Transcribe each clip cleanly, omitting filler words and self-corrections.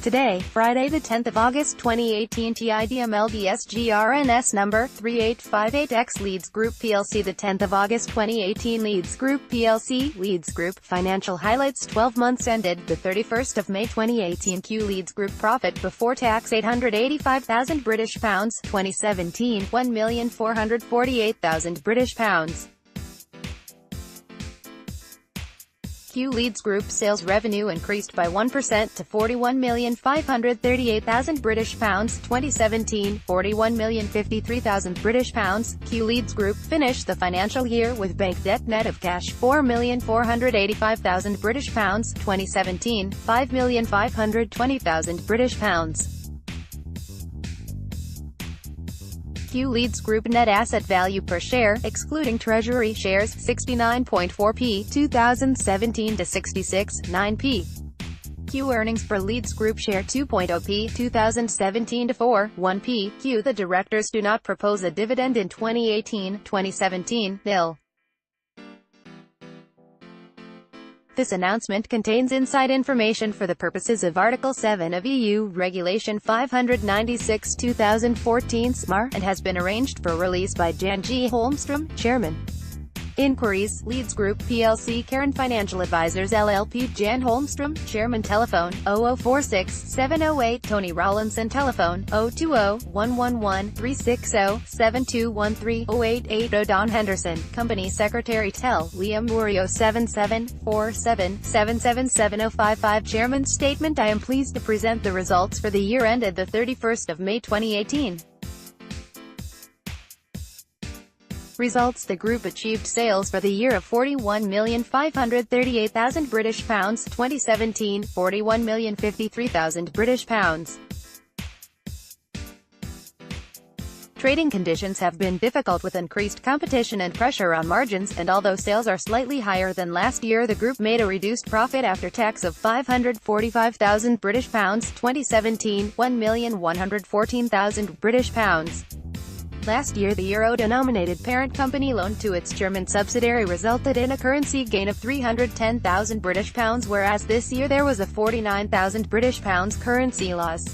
Today, Friday the 10th of August 2018, TIDMLDSG RNS number 3858X Leeds Group PLC the 10th of August 2018 Leeds Group PLC Leeds Group Financial Highlights 12 months ended the 31st of May 2018 Q Leeds Group profit before tax £885,000 British pounds 2017 £1,448,000 British pounds. Q Leeds Group sales revenue increased by 1% to £41,538,000 British pounds 2017, £41,053,000 British pounds. Q Leeds Group finished the financial year with bank debt net of cash £4,485,000 British pounds 2017, £5,520,000 British pounds. Q Leeds Group net asset value per share, excluding treasury shares, 69.4p, 2017 to 66.9p. Q earnings per Leeds Group share 2.0p, 2017 to 4.1p. Q the directors do not propose a dividend in 2018-2017, nil. This announcement contains inside information for the purposes of Article 7 of EU Regulation 596/2014 (SMAR) and has been arranged for release by Jan G. Holmstrom, Chairman. Inquiries, Leeds Group PLC Cairn Financial Advisors LLP Jan Holmstrom, Chairman. Telephone, 0046-708 Tony Rawlinson. Telephone, 020-111-360-7213 0880 Don Henderson, Company Secretary. Tel, Liam Murio 7747-777-055 Chairman's Statement. I am pleased to present the results for the year ended the 31st of May 2018. Results: the group achieved sales for the year of £41,538,000 British pounds 2017, £41,053,000 British pounds. Trading conditions have been difficult with increased competition and pressure on margins, and although sales are slightly higher than last year, the group made a reduced profit after tax of £545,000 British pounds 2017, £1,114,000 British pounds. Last year, the euro-denominated parent company loan to its German subsidiary resulted in a currency gain of £310,000 British pounds, whereas this year there was a £49,000 British pounds currency loss.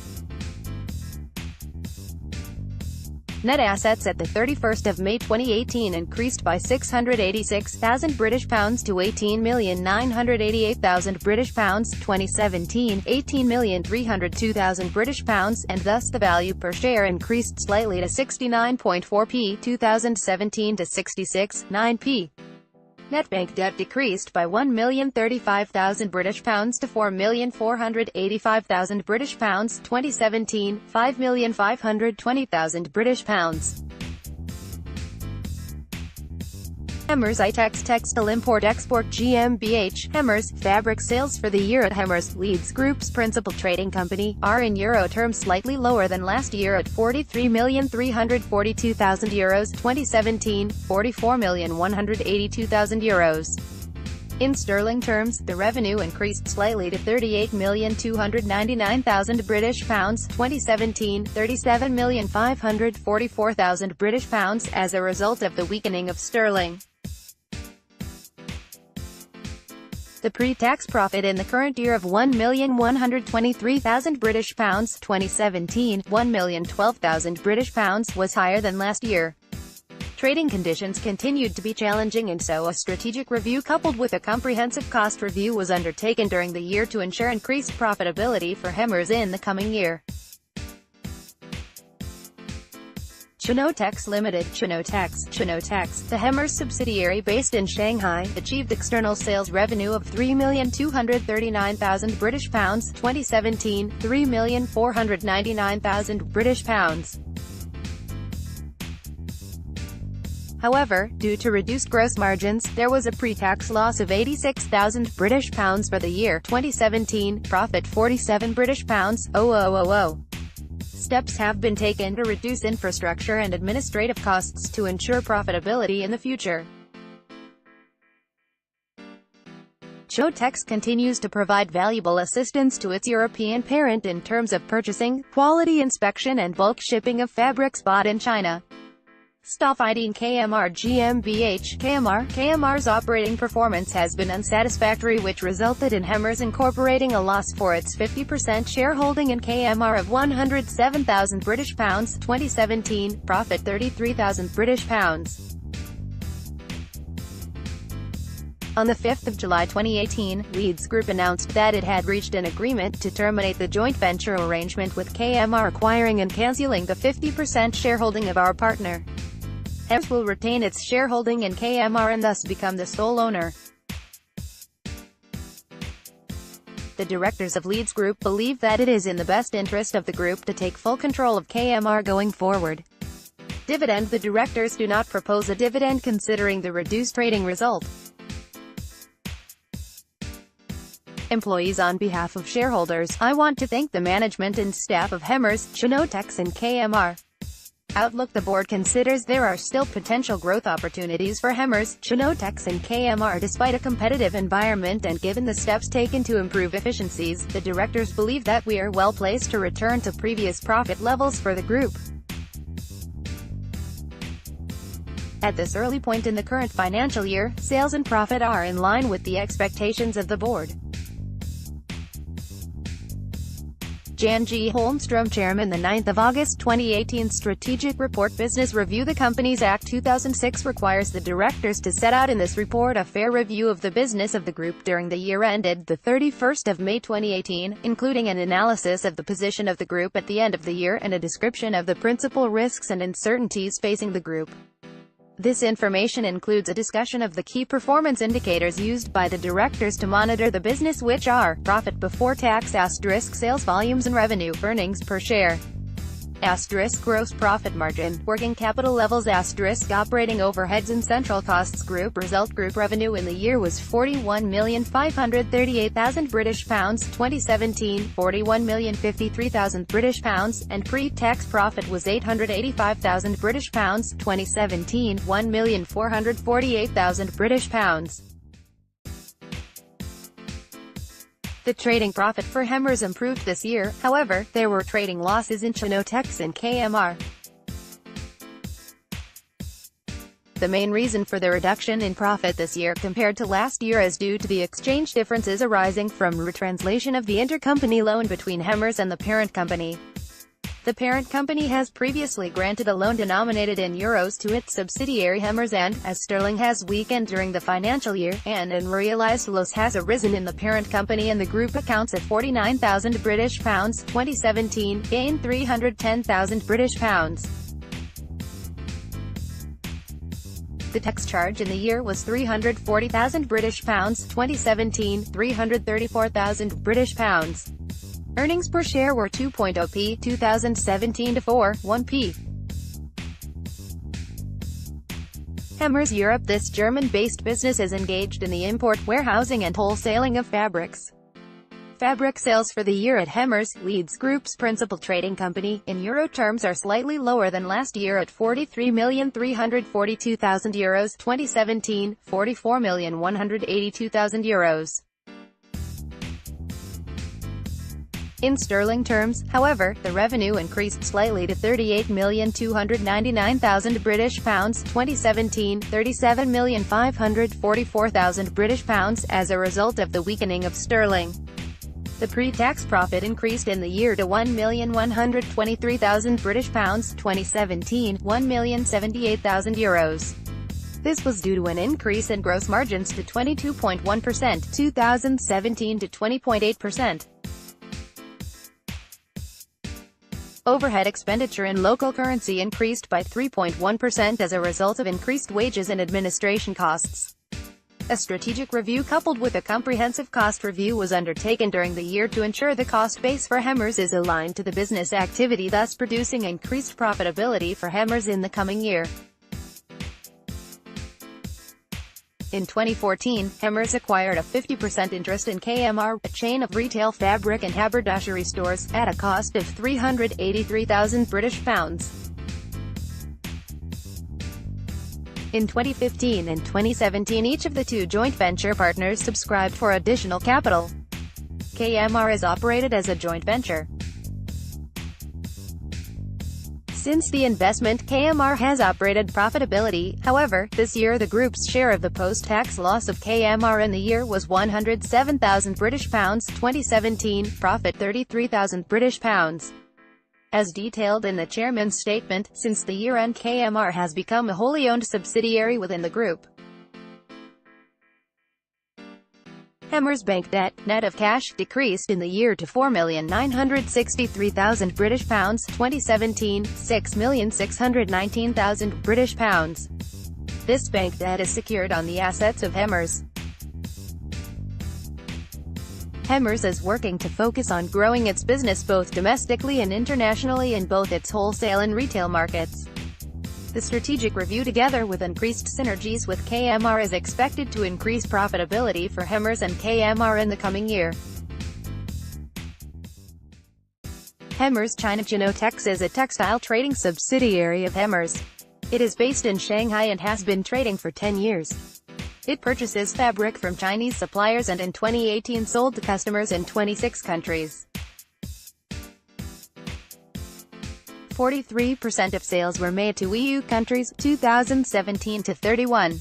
Net assets at the 31st of May 2018 increased by £686,000 British pounds to £18,988,000 British pounds 2017, £18,302,000 British pounds, and thus the value per share increased slightly to 69.4p, 2017 to 66.9p. Net bank debt decreased by £1,035,000 British pounds to £4,485,000 British pounds 2017, £5,520,000 British pounds. Hemmers Itex Textile Import-Export GmbH, Hemmers, fabric sales for the year at Hemmers, Leeds Group's principal trading company, are in euro terms slightly lower than last year at €43,342,000 2017, €44,182,000. In sterling terms, the revenue increased slightly to £38,299,000 British pounds 2017, £37,544,000 British pounds, as a result of the weakening of sterling. The pre-tax profit in the current year of £1,123,000 British pounds 2017, £1,012,000 British pounds was higher than last year. Trading conditions continued to be challenging, and so a strategic review coupled with a comprehensive cost review was undertaken during the year to ensure increased profitability for Hemmers in the coming year. Chinotex Limited, Chinotex, the Hemmers subsidiary based in Shanghai, achieved external sales revenue of £3,239,000 British pounds 2017, £3,499,000 British pounds. However, due to reduced gross margins, there was a pre-tax loss of £86,000 British pounds for the year 2017, profit £47 British pounds 000. Steps have been taken to reduce infrastructure and administrative costs to ensure profitability in the future. Chinotex continues to provide valuable assistance to its European parent in terms of purchasing, quality inspection and bulk shipping of fabrics bought in China. TIDMLDSG GmbH KMR's operating performance has been unsatisfactory, which resulted in Hemmers incorporating a loss for its 50% shareholding in KMR of £107,000 2017, profit £33,000. On the 5th of July 2018, Leeds Group announced that it had reached an agreement to terminate the joint venture arrangement with KMR, acquiring and cancelling the 50% shareholding of our partner. Hemmers will retain its shareholding in KMR and thus become the sole owner. The directors of Leeds Group believe that it is in the best interest of the group to take full control of KMR going forward. Dividend: the directors do not propose a dividend considering the reduced trading result. Employees: on behalf of shareholders, I want to thank the management and staff of Hemmers, Chinotex and KMR. Outlook: the board considers there are still potential growth opportunities for Hemmers, Chinotex and KMR despite a competitive environment, and given the steps taken to improve efficiencies, the directors believe that we are well placed to return to previous profit levels for the group. At this early point in the current financial year, sales and profit are in line with the expectations of the board. Jan G. Holmstrom, Chairman. The 9th of August 2018 Strategic Report Business Review. The Companies Act 2006 requires the directors to set out in this report a fair review of the business of the group during the year ended the 31st of May 2018, including an analysis of the position of the group at the end of the year and a description of the principal risks and uncertainties facing the group. This information includes a discussion of the key performance indicators used by the directors to monitor the business, which are profit before tax, sales volumes and revenue, earnings per share, gross profit margin, working capital levels, operating overheads and central costs. Group result: group revenue in the year was £41,538,000 2017, £41,053,000, and pre-tax profit was £885,000 2017, £1,448,000. The trading profit for Hemmers improved this year, however, there were trading losses in Chinotex and KMR. The main reason for the reduction in profit this year compared to last year is due to the exchange differences arising from retranslation of the intercompany loan between Hemmers and the parent company. The parent company has previously granted a loan denominated in euros to its subsidiary Hemmers, and, as sterling has weakened during the financial year, an unrealized loss has arisen in the parent company and the group accounts at £49,000 2017, gain £310,000. The tax charge in the year was £340,000 2017, £334,000. Earnings per share were 2.0p 2017 to 4.1p. Hemmers Europe. This German-based business is engaged in the import, warehousing and wholesaling of fabrics. Fabric sales for the year at Hemmers, Leeds Group's principal trading company, in euro terms are slightly lower than last year at €43,342,000 2017, €44,182,000. In sterling terms, however, the revenue increased slightly to £38,299,000 2017, £37,544,000 as a result of the weakening of sterling. The pre-tax profit increased in the year to £1,123,000 2017, €1,078,000. This was due to an increase in gross margins to 22.1%, 2017 to 20.8%. Overhead expenditure in local currency increased by 3.1% as a result of increased wages and administration costs. A strategic review coupled with a comprehensive cost review was undertaken during the year to ensure the cost base for Hemmers is aligned to the business activity, thus producing increased profitability for Hemmers in the coming year. In 2014, Hemmers acquired a 50% interest in KMR, a chain of retail fabric and haberdashery stores, at a cost of £383,000. In 2015 and 2017, each of the two joint venture partners subscribed for additional capital. KMR is operated as a joint venture. Since the investment, KMR has operated profitability. However, this year the group's share of the post-tax loss of KMR in the year was £107,000 2017, profit £33,000. As detailed in the chairman's statement, since the year-end KMR has become a wholly owned subsidiary within the group. Hemmer's bank debt, net of cash, decreased in the year to £4,963,000 2017, £6,619,000. This bank debt is secured on the assets of Hemmer's. Hemmer's is working to focus on growing its business both domestically and internationally in both its wholesale and retail markets. The strategic review, together with increased synergies with KMR, is expected to increase profitability for Hemmer's and KMR in the coming year. Hemmer's China. Genotex is a textile trading subsidiary of Hemmer's. It is based in Shanghai and has been trading for 10 years. It purchases fabric from Chinese suppliers and in 2018 sold to customers in 26 countries. 43% of sales were made to EU countries, 2017 to 31.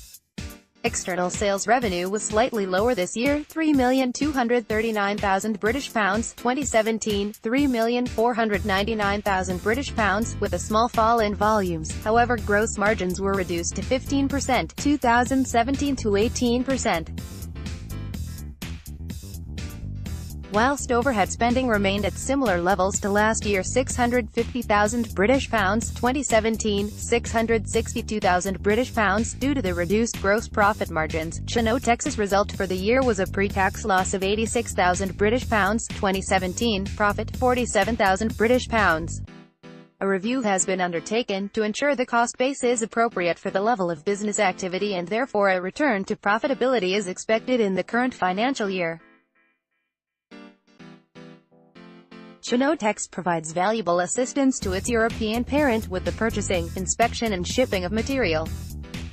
External sales revenue was slightly lower this year, £3,239,000, 2017, £3,499,000, with a small fall in volumes. However, gross margins were reduced to 15%, 2017 to 18%. Whilst overhead spending remained at similar levels to last year, £650,000, 2017, £662,000, due to the reduced gross profit margins. Genotex's result for the year was a pre-tax loss of £86,000, 2017, profit £47,000. A review has been undertaken to ensure the cost base is appropriate for the level of business activity, and therefore a return to profitability is expected in the current financial year. Genotex provides valuable assistance to its European parent with the purchasing, inspection and shipping of material.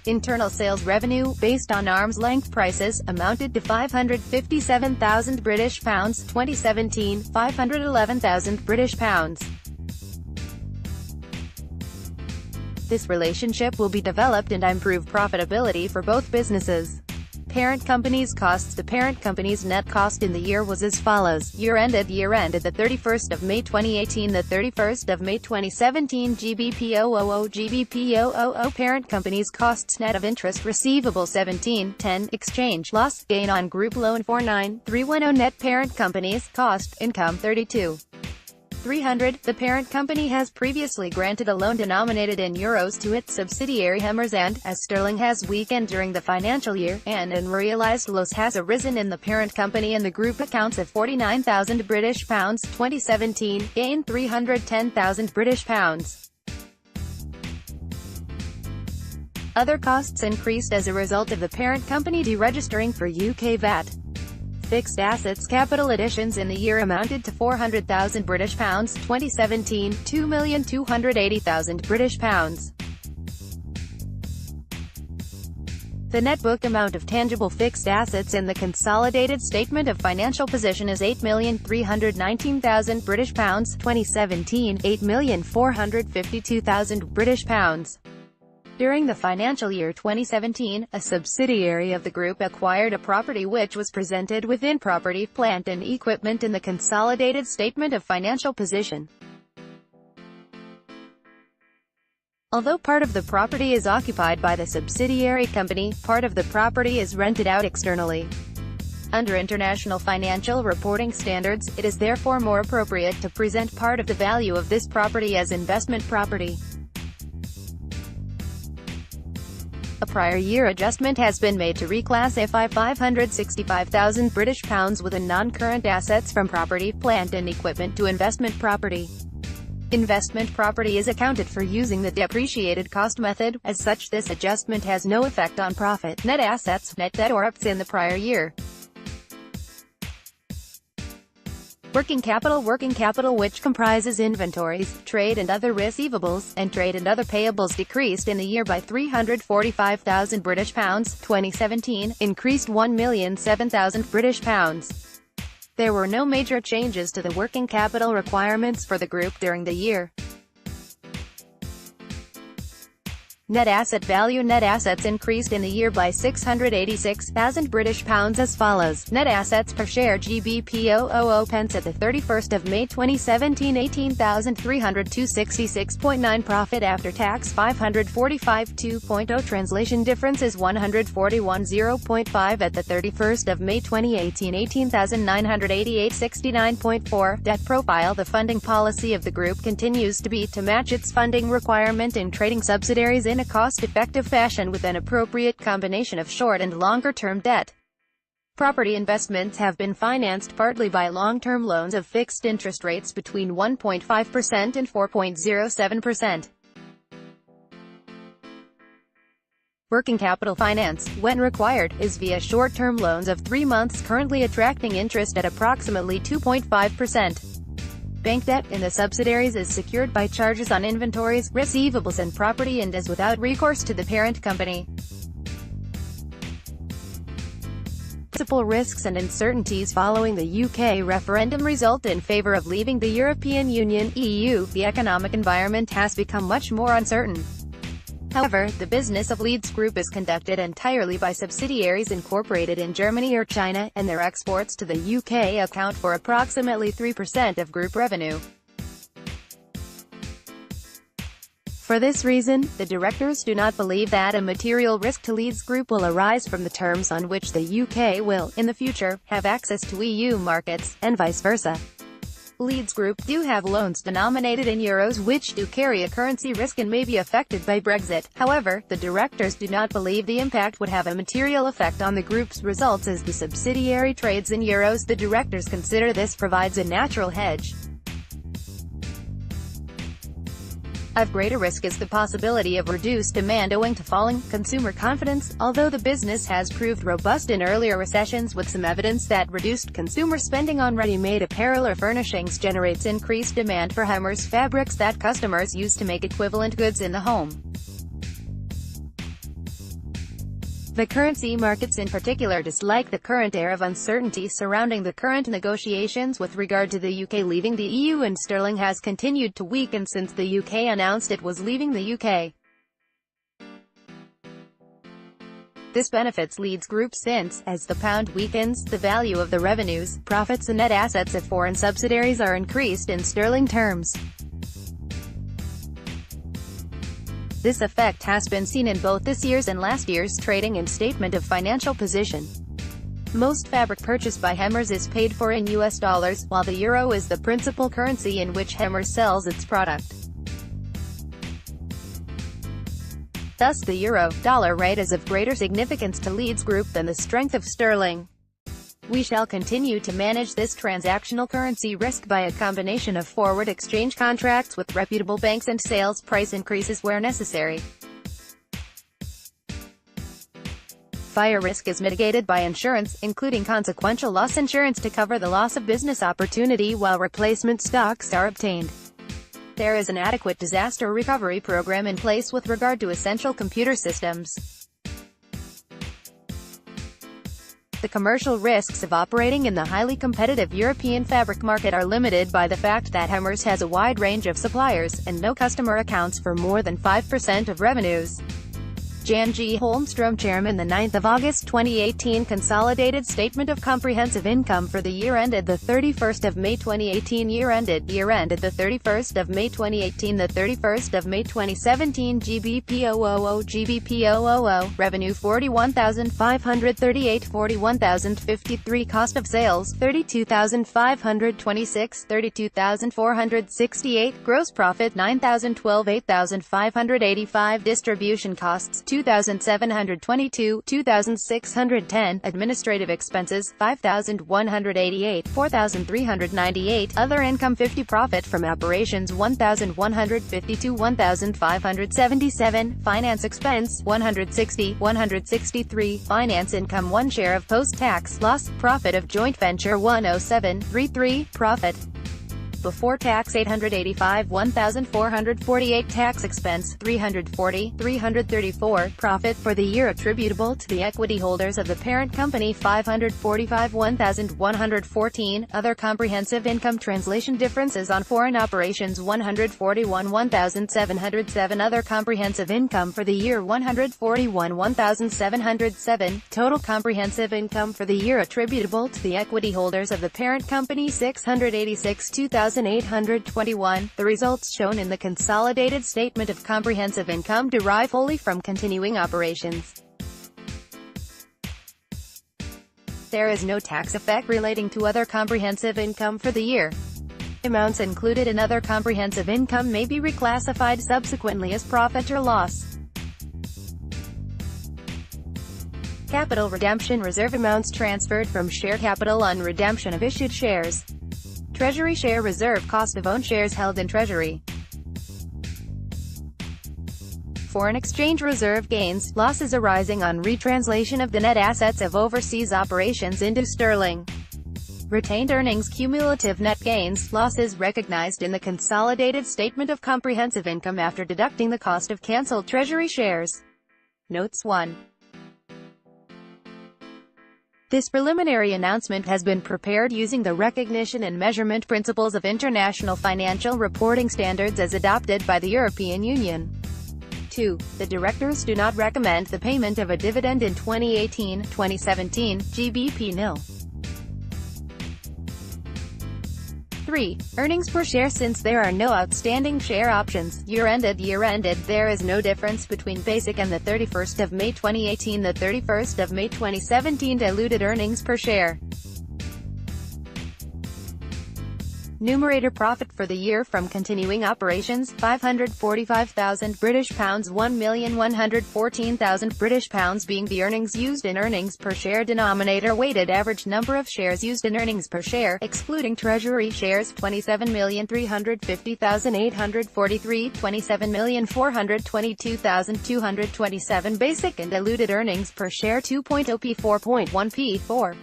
Internal sales revenue, based on arm's-length prices, amounted to £557,000, 2017, £511,000. This relationship will be developed and improve profitability for both businesses. Parent company's costs. The parent company's net cost in the year was as follows. Year ended the 31st of May 2018, the 31st of May 2017. GBP parent company's costs net of interest receivable 1710, exchange loss, gain on group loan 49310. Net parent company's cost, income 32,300. The parent company has previously granted a loan denominated in euros to its subsidiary Hemmer's, and, as sterling has weakened during the financial year, an unrealized loss has arisen in the parent company and the group accounts of £49,000, 2017, gain £310,000. Other costs increased as a result of the parent company deregistering for UK VAT. Fixed assets. Capital additions in the year amounted to £400,000, 2017, £2,280,000. The net book amount of tangible fixed assets in the consolidated statement of financial position is £8,319,000, 2017, £8,452,000. During the financial year 2017, a subsidiary of the group acquired a property which was presented within property, plant and equipment in the consolidated statement of financial position. Although part of the property is occupied by the subsidiary company, part of the property is rented out externally. Under international financial reporting standards, it is therefore more appropriate to present part of the value of this property as investment property. A prior year adjustment has been made to reclassify £565,000 within non-current assets from property, plant and equipment to investment property. Investment property is accounted for using the depreciated cost method. As such, this adjustment has no effect on profit, net assets, net debt or EPS in the prior year. Working capital, which comprises inventories, trade and other receivables, and trade and other payables, decreased in the year by £345,000, 2017, increased £1,007,000. There were no major changes to the working capital requirements for the group during the year. Net asset value. Net assets increased in the year by £686,000 as follows. Net assets per share GBP 000 at the 31st of May 2017 18,302.66.9. Profit after tax 545.2.0. Translation difference is 141.0.5 at the 31st of May 2018 18,988.69.4. Debt profile. The funding policy of the group continues to be to match its funding requirement in trading subsidiaries in a cost-effective fashion with an appropriate combination of short and longer-term debt. Property investments have been financed partly by long-term loans of fixed interest rates between 1.5% and 4.07%. Working capital finance, when required, is via short-term loans of 3 months currently attracting interest at approximately 2.5%. Bank debt in the subsidiaries is secured by charges on inventories, receivables and property and is without recourse to the parent company. Principal risks and uncertainties following the UK referendum result in favour of leaving the European Union (EU). The economic environment has become much more uncertain. However, the business of Leeds Group is conducted entirely by subsidiaries incorporated in Germany or China, and their exports to the UK account for approximately 3% of group revenue. For this reason, the directors do not believe that a material risk to Leeds Group will arise from the terms on which the UK will, in the future, have access to EU markets, and vice versa. Leeds Group do have loans denominated in euros which do carry a currency risk and may be affected by Brexit. However, the directors do not believe the impact would have a material effect on the group's results as the subsidiary trades in euros. The directors consider this provides a natural hedge. Of greater risk is the possibility of reduced demand owing to falling consumer confidence, although the business has proved robust in earlier recessions with some evidence that reduced consumer spending on ready-made apparel or furnishings generates increased demand for hammers, fabrics that customers use to make equivalent goods in the home. The currency markets in particular dislike the current air of uncertainty surrounding the current negotiations with regard to the UK leaving the EU, and sterling has continued to weaken since the UK announced it was leaving the UK. This benefits Leeds Group since, as the pound weakens, the value of the revenues, profits and net assets of foreign subsidiaries are increased in sterling terms. This effect has been seen in both this year's and last year's trading and statement of financial position. Most fabric purchased by Hemmers is paid for in US dollars, while the euro is the principal currency in which Hemmers sells its product. Thus the euro-dollar rate is of greater significance to Leeds Group than the strength of sterling. We shall continue to manage this transactional currency risk by a combination of forward exchange contracts with reputable banks and sales price increases where necessary. Fire risk is mitigated by insurance, including consequential loss insurance to cover the loss of business opportunity while replacement stocks are obtained. There is an adequate disaster recovery program in place with regard to essential computer systems. The commercial risks of operating in the highly competitive European fabric market are limited by the fact that Hemmers has a wide range of suppliers, and no customer accounts for more than 5% of revenues. Jan G. Holmstrom, Chairman. The 9th of August 2018 Consolidated Statement of Comprehensive Income for the year ended the 31st of May 2018. Year ended the 31st of May 2018. The 31st of May 2017. GBP 000 GBP 000 Revenue 41,538 41,053 Cost of sales 32,526 32,468 Gross profit 9,012 8,585 Distribution costs 2,722 2,610 Administrative expenses 5,188 4,398 Other income 50 Profit from operations 1,152 1,577 Finance expense 160 163 Finance income 1 Share of post-tax loss. Profit of joint venture 107.33 Profit before tax 885, 1,448 tax expense 340, 334 profit for the year attributable to the equity holders of the parent company 545, 1,114 other comprehensive income translation differences on foreign operations 141, 1,707 other comprehensive income for the year 141, 1,707 total comprehensive income for the year attributable to the equity holders of the parent company 686, 2,821. The results shown in the consolidated statement of comprehensive income derive wholly from continuing operations. There is no tax effect relating to other comprehensive income for the year. Amounts included in other comprehensive income may be reclassified subsequently as profit or loss. Capital redemption reserve amounts transferred from share capital on redemption of issued shares. Treasury share reserve cost of owned shares held in treasury. Foreign exchange reserve gains, losses arising on retranslation of the net assets of overseas operations into sterling. Retained earnings cumulative net gains, losses recognized in the consolidated statement of comprehensive income after deducting the cost of cancelled treasury shares. Notes 1. This preliminary announcement has been prepared using the recognition and measurement principles of international financial reporting standards as adopted by the European Union. 2. The directors do not recommend the payment of a dividend in 2018-2017, GBP nil. 3. Earnings per share. Since there are no outstanding share options, year-ended, there is no difference between basic and the 31st of May 2018, the 31st of May 2017 diluted earnings per share. Numerator profit for the year from continuing operations, £545,000 British pounds, £1,114,000 British pounds being the earnings used in earnings per share. Denominator weighted average number of shares used in earnings per share, excluding treasury shares, 27,350,843, 27,422,227 basic and diluted earnings per share 2.0p 4.1p 4.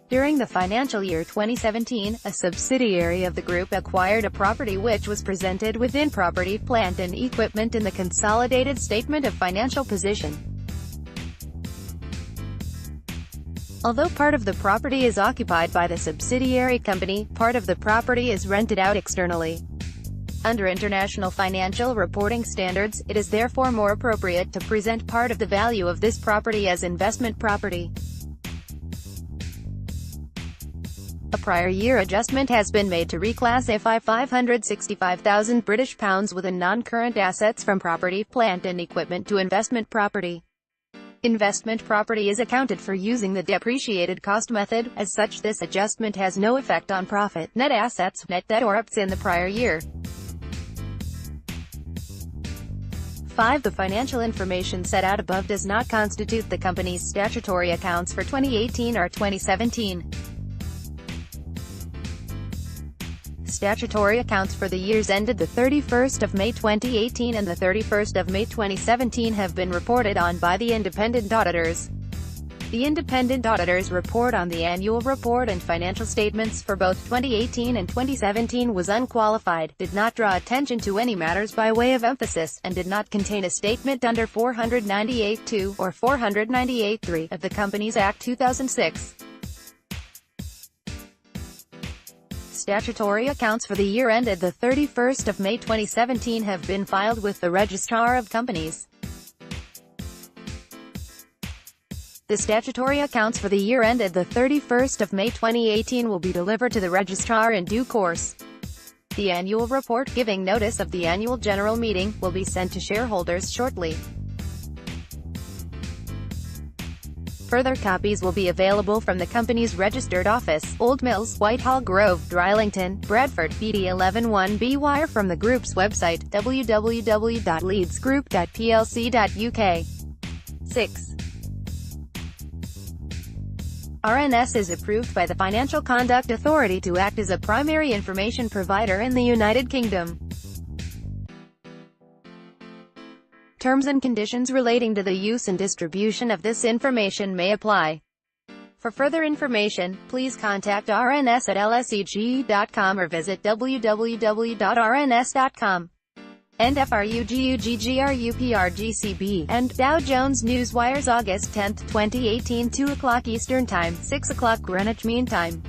During the financial year 2017, a subsidiary of the group acquired a property which was presented within property, plant and equipment in the consolidated statement of financial position. Although part of the property is occupied by the subsidiary company, part of the property is rented out externally. Under international financial reporting standards, it is therefore more appropriate to present part of the value of this property as investment property. A prior year adjustment has been made to reclassify £565,000 British pounds within non-current assets from property, plant and equipment to investment property. Investment property is accounted for using the depreciated cost method. As such, this adjustment has no effect on profit, net assets, net debt or EPS in the prior year. 5. The financial information set out above does not constitute the company's statutory accounts for 2018 or 2017. Statutory accounts for the years ended the 31st of May 2018 and the 31st of May 2017 have been reported on by the independent auditors. The independent auditors' report on the annual report and financial statements for both 2018 and 2017 was unqualified, did not draw attention to any matters by way of emphasis, and did not contain a statement under 498(2) or 498(3) of the Companies Act 2006. Statutory accounts for the year ended the 31st of May 2017 have been filed with the Registrar of Companies. The statutory accounts for the year ended the 31st of May 2018 will be delivered to the Registrar in due course. The annual report giving notice of the annual general meeting will be sent to shareholders shortly. Further copies will be available from the company's registered office, Old Mills, Whitehall Grove, Drylington, Bradford, BD 111B. From the group's website, www.leedsgroup.plc.uk. 6. RNS is approved by the Financial Conduct Authority to act as a primary information provider in the United Kingdom. Terms and conditions relating to the use and distribution of this information may apply. For further information, please contact RNS at lseg.com or visit www.rns.com. And FRUGUGGRUPRGCB, and Dow Jones Newswires August 10, 2018 2 o'clock Eastern Time, 6 o'clock Greenwich Mean Time.